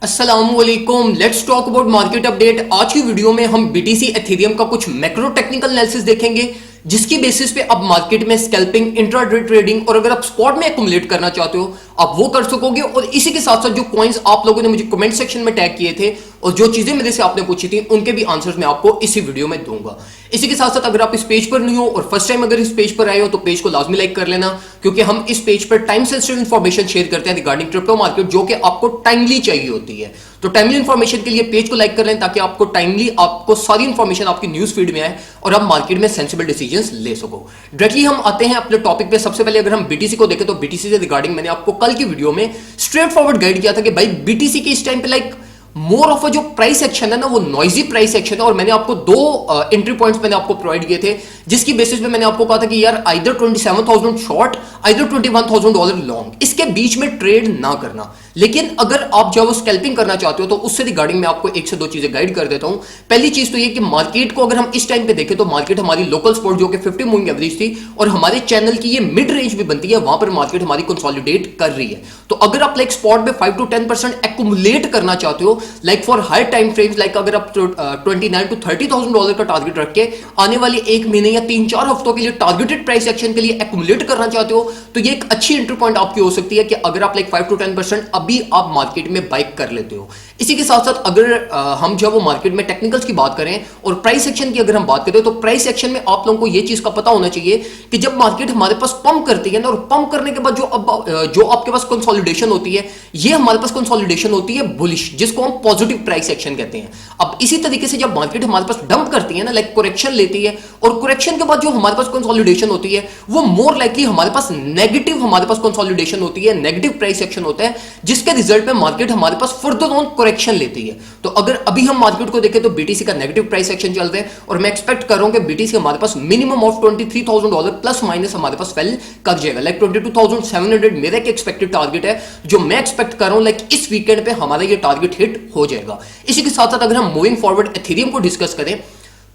अस्सलामुअलैकुम, let's talk about market update. आज की वीडियो में हम बीटीसी एथेरियम का कुछ मैक्रो टेक्निकल एनालिसिस देखेंगे, जिसकी बेसिस पे आप मार्केट में स्कैल्पिंग, इंट्राडे ट्रेडिंग और अगर आप स्पॉट में एक्युमुलेट करना चाहते हो आप वो कर सकोगे। और इसी के साथ साथ जो कॉइन्स आप लोगों ने मुझे कमेंट सेक्शन में टैग किए थे और जो चीजें मेरे से आपने पूछी थी उनके भी आंसर्स मैं आपको इसी वीडियो में दूंगा। इसी के साथ साथ अगर आप इस पेज पर नहीं हो और फर्स्ट टाइम अगर इस पेज पर आए हो तो पेज को लाजमी लाइक कर लेना, क्योंकि हम इस पेज पर टाइम सेंसिटिव इंफॉर्मेशन शेयर करते हैं रिगार्डिंग क्रिप्टो मार्केट, जो कि आपको टाइमली चाहिए होती है। तो टाइमली इंफॉर्मेशन के लिए पेज को लाइक कर लें ताकि आपको टाइमली आपको सारी इंफॉर्मेशन आपकी न्यूज फीड में आए और आप मार्केट में सेंसिबल डिसीजंस ले सको। डायरेक्टली हम आते हैं अपने टॉपिक पे। सबसे पहले अगर हम बीटीसी को देखें तो बीटीसी से रिगार्डिंग मैंने आपको कल की वीडियो में स्ट्रेट फॉरवर्ड गाइड किया था कि भाई बीटीसी के इस टाइम पे मोर ऑफ जो प्राइस एक्शन है ना वो नॉइजी प्राइस एक्शन है। और मैंने आपको दो एंट्री पॉइंट्स मैंने आपको प्रोवाइड किए थे, जिसकी बेसिस पे मैंने आपको कहा था कि यार आइदर 27,000 शॉर्ट आइदर $21,000 लॉन्ग, इसके बीच में ट्रेड ना करना। लेकिन अगर आप जब स्कैल्पिंग करना चाहते हो तो उससे रिगार्डिंग मैं आपको एक से दो चीजें गाइड कर देता हूं। पहली चीज तो ये कि मार्केट को अगर हम इस टाइम पे देखें तो मार्केट हमारी लोकल स्पॉट जो कि 50 मूविंग एवरेज थी और हमारे चैनल की ये मिड रेंज भी बनती है, वहां पर मार्केट हमारी कंसोलिडेट कर रही है। तो अगर आप स्पॉट में 5 to 10% एक्युमुलेट करना चाहते हो फॉर हाई टाइम फ्रेम्स, अगर आप 29 to $30,000 का टारगेट रख के आने वाले एक महीने या 3-4 हफ्तों के लिए टारगेटेड प्राइस एक्शन के लिए एक्युमुलेट करना चाहते हो तो ये एक अच्छी एंट्री पॉइंट आपकी हो सकती है कि अगर आप 5 to 10% अभी आप मार्केट में बाइक कर लेते हो। इसी के साथ साथ अगर हम जब वो मार्केट में टेक्निकल्स की बात करें और प्राइस एक्शन की अगर हम बात करें तो प्राइस एक्शन में आप लोगों को ये चीज का पता होना चाहिए कि जब मार्केट हमारे पास पंप करती है ना, और पंप करने के बाद जो आपके पास कंसोलिडेशन होती है, ये हमारे पास कंसोलिडेशन होती है बुलिश, जिसको हम पॉजिटिव प्राइस एक्शन कहते हैं। अब इसी तरीके से जब मार्केट हमारे पास डंप करती है ना, करेक्शन लेती है, और करेक्शन के बाद जो हमारे पास कंसोलिडेशन होती है वो मोर लाइकली हमारे पास नेगेटिव हमारे पास कंसोलिडेशन होती है, नेगेटिव प्राइस एक्शन होता है, जिसके रिजल्ट में मार्केट हमारे पास फर्दर ऑन करेक्शन लेती है। तो अगर अभी हम मार्केट को देखें तो बीटीसी का नेगेटिव प्राइस एक्शन चल रहा है और मैं एक्सपेक्ट कर रहा हूं कि बीटीसी हमारे पास मिनिमम ऑफ $23,000 प्लस माइनस हमारे पास फेल कर जाएगा। 22,700 मेरा एक एक्सपेक्टेड टारगेट है जो मैं एक्सपेक्ट कर रहा हूं इस वीकेंड पे हमारा ये टारगेट हिट हो जाएगा। इसी के साथ साथ अगर हम मूविंग फॉरवर्ड एथेरियम को डिस्कस करें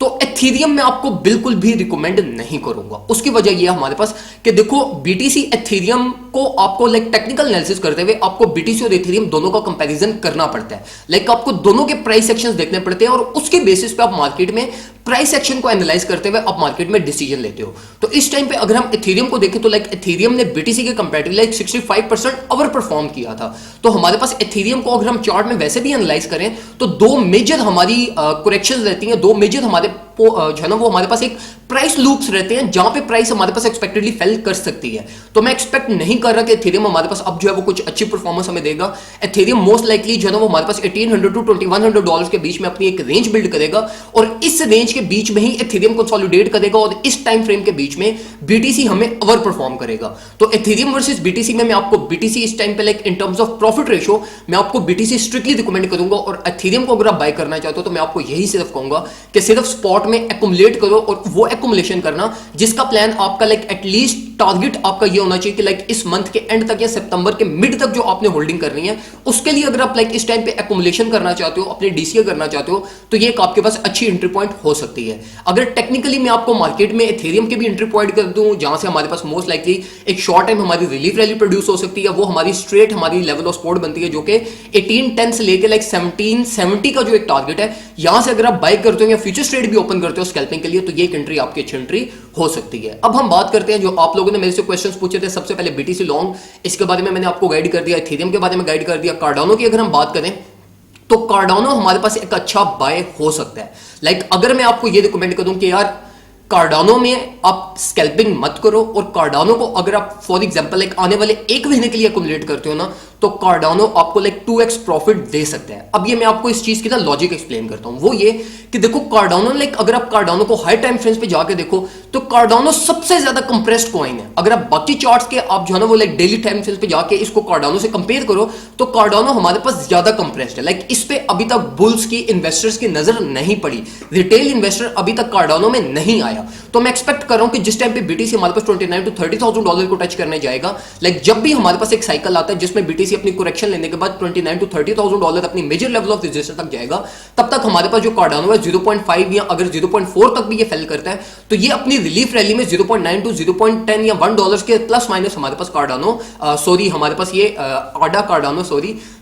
तो एथेरियम में आपको बिल्कुल भी रिकमेंड नहीं करूंगा। उसकी वजह यह हमारे पास कि देखो बीटीसी एथेरियम को आपको टेक्निकल एनालिसिस करते हुए आपको बीटीसी और एथेरियम दोनों का कंपैरिजन करना पड़ता है। आपको दोनों के प्राइस एक्शंस देखने पड़ते हैं और उसके बेसिस पे आप मार्केट में प्राइस एक्शन को एनालाइज करते हुए आप मार्केट में डिसीजन लेते हो। तो इस टाइम पे अगर हम एथेरियम को देखें तो एथेरियम ने बीटीसी के कंपैरेटिवली 65% ओवर परफॉर्म किया था। तो हमारे पास एथेरियम को अगर हम चार्ट में वैसे भी एनालाइज करें तो दो मेजर हमारी करेक्शंस रहती हैं, दो मेजर हमारे जो है ना वो हमारे पास एक प्राइस लूप्स रहते हैं जहां पे प्राइस हमारे पास एक्सपेक्टेडली फेल कर सकती है। तो मैं एक्सपेक्ट नहीं कर रहा कि एथेरियम हमारे पास अब जो है वो कुछ अच्छी परफॉर्मेंस हमें देगा। एथेरियम मोस्ट लाइकली जो है ना वो हमारे पास $1,800 to $2,100 के बीच में अपनी एक रेंज बिल्ड करेगा और इस रेंज के बीच में ही एथेरियम कंसोलिडेट करेगा और इस टाइम फ्रेम के बीच में बीटीसी हमें ओवर परफॉर्म करेगा। तो एथेरियम वर्सेस बीटीसी में मैं आपको बीटीसी इस टाइम पे in terms of profit ratio मैं आपको बीटीसी स्ट्रिक्टली रिकमेंड करूंगा और एथेरियम को अगर आप बाय करना चाहते हो तो मैं आपको यही सिर्फ कहूंगा कि सिर्फ स्पॉट में एक्युमुलेट करो और वो एक्युमुलेशन करना जिसका प्लान आपका एटलीस्ट टारगेट आपका ये होना चाहिए कि इस मंथ के एंड तक या सितंबर के मिड तक जो आपने होल्डिंग करनी है उसके लिए अगर आप इस टाइम पे एक्युमुलेशन करना चाहते हो, अपने डीसीए करना चाहते हो तो ये एक आपके पास अच्छी एंट्री पॉइंट हो सकती है। अगर टेक्निकली मैं आपको मार्केट में एथेरियम के भी एंट्री पॉइंट कर दूं जहां से हमारे पास मोस्ट लाइकली एक शॉर्ट टाइम हमारी रिलीफ रैली प्रोड्यूस हो सकती है, वो हमारी स्ट्रेट हमारी लेवल ऑफ सपोर्ट बनती है जो कि 1810 से लेके 1770 का जो एक टारगेट है, यहां से अगर आप बाय करते हो या फ्यूचर ट्रेड भी ओपन करते हो स्कैल्पिंग के लिए तो ये एक एंट्री आपकी अच्छी एंट्री हो सकती है। अब हम बात करते हैं जो आप लोगों ने मेरे से क्वेश्चंस पूछे थे। सबसे पहले बीटीसी लॉन्ग, इसके बारे में मैंने आपको गाइड कर दिया, एथेरियम के बारे में गाइड कर दिया। कार्डानो की अगर हम बात करें तो कार्डानो हमारे पास एक अच्छा बाय हो सकता है। अगर मैं आपको ये रिकमेंड करूं कि यार कार्डानो में आप स्कैल्पिंग मत करो और कार्डानो को अगर आप फॉर एग्जांपल आने वाले एक महीने के लिए एक्युमुलेट करते हो ना तो कार्डानो आपको 2x प्रॉफिट दे सकता है। अब ये मैं आपको इस चीज की ना लॉजिक एक्सप्लेन करता हूं। वो ये कि देखो कार्डानो अगर आप कार्डानो को हाई टाइम फ्रेम्स पे जाके देखो तो कार्डानो सबसे ज्यादा कंप्रेस्ड कॉइन है। अगर आप बाकी चार्ट्स के आप जो है ना वो डेली टाइम फ्रेम्स पे जाके इसको कार्डानो से कंपेयर करो तो कार्डानो हमारे पास ज्यादा कंप्रेस्ड है। इस पे अभी तक बुल्स की, इन्वेस्टर्स की नजर नहीं पड़ी, रिटेल इन्वेस्टर अभी तक कार्डानो में नहीं आया। तो मैं एक्सपेक्ट कर रहा हूं कि जिस टाइम पे बीटीसी हमारे पास 29 to $30,000 को टच करने जाएगा, जब भी हमारे पास एक साइकिल आता है जिसमें बीटीसी अपनी करेक्शन लेने के बाद 29 to $30,000 अपनी मेजर लेवल ऑफ रेजिस्टेंस तक जाएगा, तब तक हमारे पास जो कार्डानो है 0.5 या अगर 0.4 तक भी ये फेल करता है तो ये अपनी रिलीफ रैली में 0.9 to 0.10 या $1 के प्लस माइनस हमारे पास कार्डानो हमारे पास ये आडा कार्डानो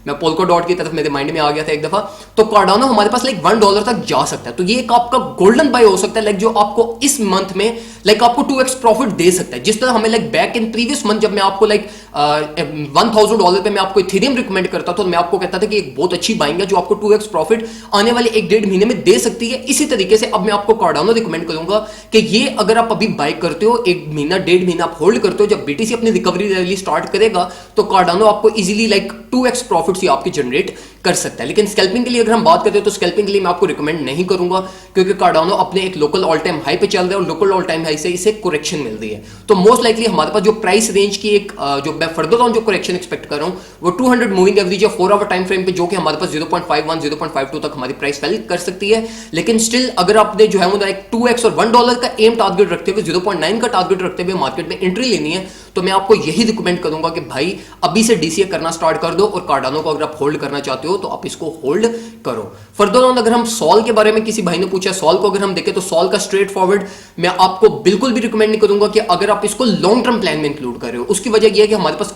मैं पोल्को डॉट की तरफ मेरे माइंड में आ गया था एक दफा। तो कार्डानो हमारे पास लाइक $1 तक जा सकता है, तो ये एक आपका गोल्डन बाय हो सकता है लाइक जो आपको इस मंथ में लाइक आपको 2x प्रॉफिट दे सकता है। जिस तरह हमें like back in previous month जब मैं आपको लाइक $1000 पे मैं आपको इथेरियम रिकमेंड करता था, तो मैं आपको कहता था कि एक बहुत अच्छी बाइंग है जो आपको 2x प्रॉफिट आने वाले 1-1.5 महीने में दे सकती है। इसी तरीके से अब मैं आपको कार्डानो रिकमेंड करूंगा कि ये अगर आप अभी बाय करते हो, 1 महीना 1.5 महीना आप होल्ड करते हो, जब बीटीसी अपनी रिकवरी रैली स्टार्ट करेगा तो कार्डानो आपको इजीली लाइक 2x प्रॉफिट ही आपकी जनरेट कर सकता है। लेकिन स्कैल्पिंग के लिए अगर हम बात करते हैं तो स्कैल्पिंग के लिए मैं आपको रिकमेंड नहीं करूंगा, क्योंकि कार्डानो अपने एक लोकल ऑल टाइम हाई पे चल रहा है और लोकल ऑल टाइम हाई से इसे करेक्शन मिल रही है। तो मोस्ट लाइकली हमारे पास जो प्राइस रेंज की एक जो मैं फर्दर ऑन जो करेक्शन एक्सपेक्ट कर रहा हूं वो 200 मूविंग एवरेज या 4 आवर टाइम फ्रेम पे, जो कि हमारे पास 0.51 0.52 तक हमारी प्राइस फैल कर सकती है। लेकिन स्टिल अगर आपने जो है वो एक 2x और $1 का एम टारगेट रखते हुए 0.9 का टारगेट रखते हुए मार्केट में एंट्री लेनी है, तो मैं आपको यही रिकमेंड करूंगा कि भाई अभी से डीसीए करना स्टार्ट कर दो, और कार्डानो को अगर आप होल्ड करना चाहते हो तो आप इसको होल्ड करो। फर्दर ऑन अगर हम सॉल के बारे में किसी भाई ने पूछा, सॉल को अगर हम देखें तो सॉल का स्ट्रेट फॉरवर्ड मैं आपको बिल्कुल भी रिकमेंड नहीं करूंगा कि अगर आप इसको लॉन्ग टर्म प्लान में इंक्लूड कर रहे हो। उसकी वजह यह है कि हमारे पास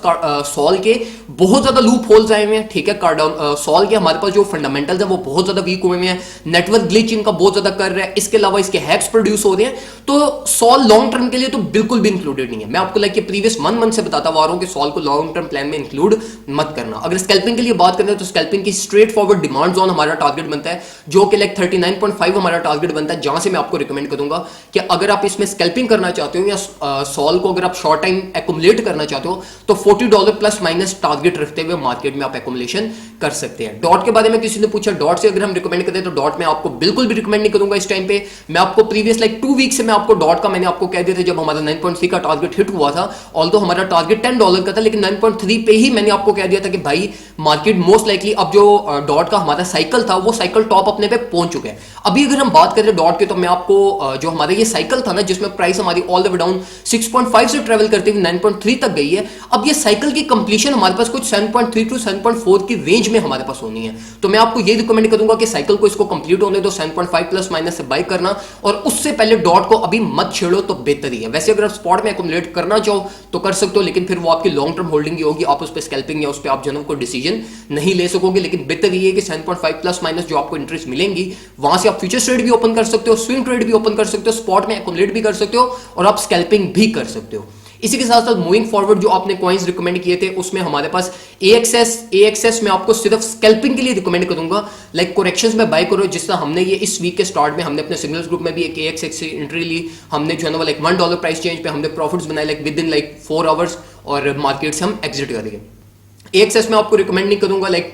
सॉल के बहुत ज्यादा लूप होल्स आए हुए हैं, ठीक है। कार्डानो सॉल के हमारे पास जो फंडामेंटल्स है वो बहुत ज्यादा वीक हुए हैं, नेटवर्क ग्लिच इनका बहुत ज्यादा कर रहा है, इसके अलावा इसके हैक्स प्रोड्यूस हो रहे हैं, तो सॉल लॉन्ग टर्म के लिए तो बिल्कुल भी इंक्लूडेड नहीं है। मैं आपको लाइक प्रीवियस 1 मंथ से बताता हुआ आ रहा हूं कि सॉल को लॉन्ग टर्म प्लान में इंक्लूड मत करना। अगर स्कैल्पिंग के लिए बात करते हैं तो स्कैल्पिंग की स्ट्रेट फॉरवर्ड डिमांड जोन हमारा टारगेट बनता है, जो कि लाइक 39.5 हमारा टारगेट बनता है, जहां से मैं आपको रिकमेंड करूंगा कि अगर आप इसमें स्कैल्पिंग करना चाहते हो या सॉल को अगर आप शॉर्ट टाइम एक्युमुलेट करना चाहते हो तो $40 प्लस माइनस टारगेट रखते हुए मार्केट में आप एक्युमुलेशन कर सकते हैं। डॉट के बारे में किसी ने पूछा, डॉट से अगर हम रिकमेंड करते हैं तो डॉट में आपको बिल्कुल भी रिकमेंड नहीं करूंगा इस टाइम पे। मैं आपको प्रीवियस लाइक 2 वीक से मैं आपको डॉट का मैंने आपको कह दिया था जब हमारा 9.3 का टारगेट हिट हुआ था, ऑल्दो हमारा टारगेट $10 का था, लेकिन 9.3 पे ही मैंने आपको कह दिया था कि भाई मार्केट मोस्ट लाइकली अब जो डॉट का हमारा साइकिल था वो साइकिल टॉप अपने पे पहुंच चुका है। अभी अगर हम बात करें डॉट के, तो मैं आपको जो हमारा ये साइकिल था ना जिसमें प्राइस हमारी ऑल द वे डाउन 6.5 से ट्रेवल करते हुए 9.3 तक गई है, अब ये साइकिल की कंप्लीशन हमारे पास कुछ 7.3 टू 7.4 की रेंज में हमारे पास होनी है। तो मैं आपको ये रिकमेंड करूंगा कि साइकिल को इसको कंप्लीट होने दो, 7.5 प्लस माइनस से बाय करना, और उससे पहले डॉट को अभी मत छेड़ो तो बेहतर ही है। वैसे अगर आप स्पॉट में एक्युमुलेट करना चाहो तो कर सकते हो, लेकिन फिर वो आपकी लॉन्ग टर्म होल्डिंग ही होगी, आप उस पर स्कैल्पिंग या उस पर आप जनम को डिसीजन नहीं ले सकोगे। लेकिन बेहतर ये है कि 7.5 प्लस माइनस जो आपको इंटरेस्ट मिलेंगी वहां से आप फ्यूचर ट्रेड भी ओपन कर सकते हो, स्विंग ट्रेड भी ओपन कर सकते हो, स्पॉट में एक्युमुलेट भी कर सकते हो और आप स्कैल्पिंग भी कर सकते हो। इसी के साथ साथ मूविंग फॉरवर्ड जो आपने कॉइंस रिकमेंड किए थे उसमें हमारे पास AXS में आपको सिर्फ स्कैल्पिंग के लिए रिकमेंड करूंगा, लाइक करेक्शंस में बाय करो, जिस तरह हमने ये इस वीक के स्टार्ट में हमने अपने सिग्नल्स ग्रुप में भी एक AXS से एंट्री ली, हमने जो है ना लाइक $1 प्राइस चेंज पे हमने प्रॉफिट्स बनाए like with in like 4 hours, और मार्केट से हम एग्जिट करेंगे। AXS में आपको रिकमेंड नहीं करूंगा लाइक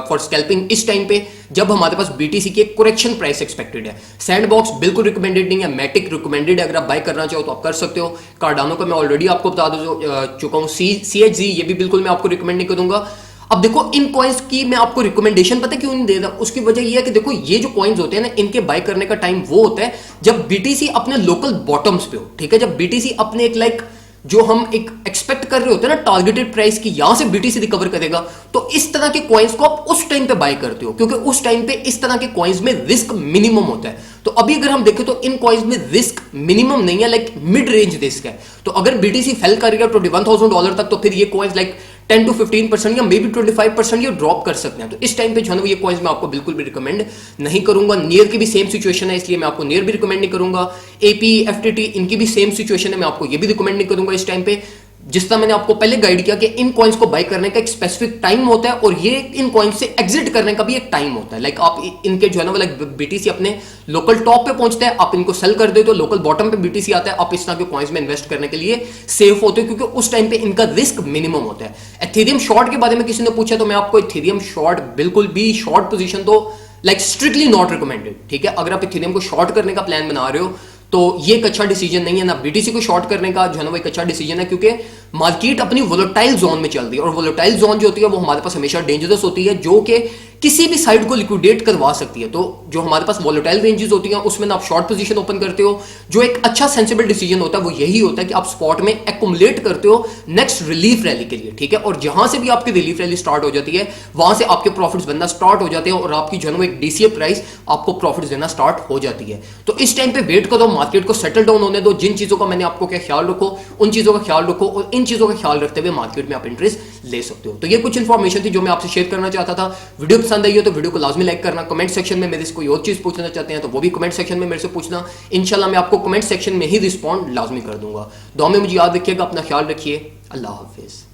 फॉर स्कैल्पिंग इस टाइम पे जब हमारे पास BTC की एक करेक्शन प्राइस एक्सपेक्टेड है। सैंडबॉक्स बिल्कुल रिकमेंडेड नहीं है, मैटिक रिकमेंडेड है, अगर आप बाय करना चाहो तो आप कर सकते हो। कार्डानो का मैं ऑलरेडी आपको बता चुका हूं। CHZ ये भी बिल्कुल मैं आपको रिकमेंड नहीं करूंगा। अब देखो इन कॉइन्स की मैं आपको रिकमेंडेशन पता क्यों नहीं दे रहा, उसकी वजह ये है कि देखो ये जो कॉइन्स होते हैं ना इनके बाय करने का टाइम वो होता है जब BTC अपने लोकल बॉटम्स पे हो, ठीक है। जब BTC अपने एक लाइक जो हम एक एक्सपेक्ट कर रहे होते हैं ना टारगेटेड प्राइस की, यहां से BTC रिकवर करेगा, तो इस तरह के कॉइन्स को आप उस टाइम पे बाय करते हो, क्योंकि उस टाइम पे इस तरह के कॉइन्स में रिस्क मिनिमम होता है। तो अभी अगर हम देखें तो इन कॉइन्स में रिस्क मिनिमम नहीं है, लाइक मिड रेंज रिस्क है। तो अगर BTC फेल करेगा $21,000 तक, तो फिर ये कॉइन्स लाइक 10 to 15% या मे बी 25% ये ड्रॉप कर सकते हैं। तो इस टाइम पे जो है ना ये कॉइन्स मैं आपको बिल्कुल भी रिकमेंड नहीं करूंगा। नियर की भी सेम सिचुएशन है, इसलिए मैं आपको नियर भी रिकमेंड नहीं करूंगा। AP FTT इनकी भी सेम सिचुएशन है, मैं आपको ये भी रिकमेंड नहीं करूंगा इस टाइम पे। जिस तरह मैंने आपको पहले गाइड किया कि इन कॉइन्स को बाय करने का एक स्पेसिफिक टाइम होता है और ये इन कॉइन्स से एग्जिट करने का भी एक टाइम होता है। लाइक आप इनके जो है ना लाइक BTC अपने लोकल टॉप पे पहुंचते हैं, आप इनको सेल कर देते हो, लोकल बॉटम पे BTC आता है, आप इस तरह के कॉइन्स में इन्वेस्ट करने के लिए सेफ होते हो, क्योंकि उस टाइम पे इनका रिस्क मिनिमम होता है। एथेरियम शॉर्ट के बारे में किसी ने पूछा, तो मैं आपको एथेरियम शॉर्ट बिल्कुल भी शॉर्ट पोजीशन तो लाइक स्ट्रिक्टली नॉट रिकमेंडेड, ठीक है। अगर आप एथेरियम को शॉर्ट करने का प्लान बना रहे हो तो ये एक अच्छा डिसीजन नहीं है, ना BTC को शॉर्ट करने का जो है ना वो एक अच्छा डिसीजन है, क्योंकि मार्केट अपनी वोलेटाइल जोन में चल रही है और वोलेटाइल जोन जो होती है वो हमारे पास हमेशा डेंजरस होती है, जो कि किसी भी साइड को लिक्विडेट करवा सकती है। तो जो हमारे पास वोलेटाइल रेंजेस होती हैं उसमें ना आप शॉर्ट पोजीशन ओपन करते हो, जो एक अच्छा सेंसिबल डिसीजन होता है वो यही होता है कि आप स्पॉट में एक्युमुलेट करते हो नेक्स्ट रिलीफ रैली के लिए, ठीक है। और जहां से भी आपकी रिलीफ रैली स्टार्ट हो जाती है वहां से आपके प्रॉफिट्स बनना स्टार्ट हो जाते हैं और आपकी जो है एक DCA प्राइस आपको प्रॉफिट्स देना स्टार्ट हो जाती है। तो इस टाइम पे वेट करो, मार्केट को सेटल डाउन होने दो, जिन चीजों का मैंने आपको क्या ख्याल रखो उन चीजों का ख्याल रखो और इन चीजों का ख्याल रखते हुए मार्केट में आप इंटरेस्ट ले सकते हो। तो ये कुछ इंफॉर्मेशन थी जो मैं आपसे शेयर करना चाहता था। वीडियो पसंद आई हो तो वीडियो को लाजमी लाइक करना। कमेंट सेक्शन में मेरे से कोई और चीज पूछना चाहते हैं तो वो भी कमेंट सेक्शन में मेरे से पूछना। इंशाल्लाह मैं आपको कमेंट सेक्शन में ही रिस्पॉन्ड लाजमी कर दूंगा। दुआ में मुझे याद रखिएगा, अपना ख्याल रखिए। अल्लाह हाफिज।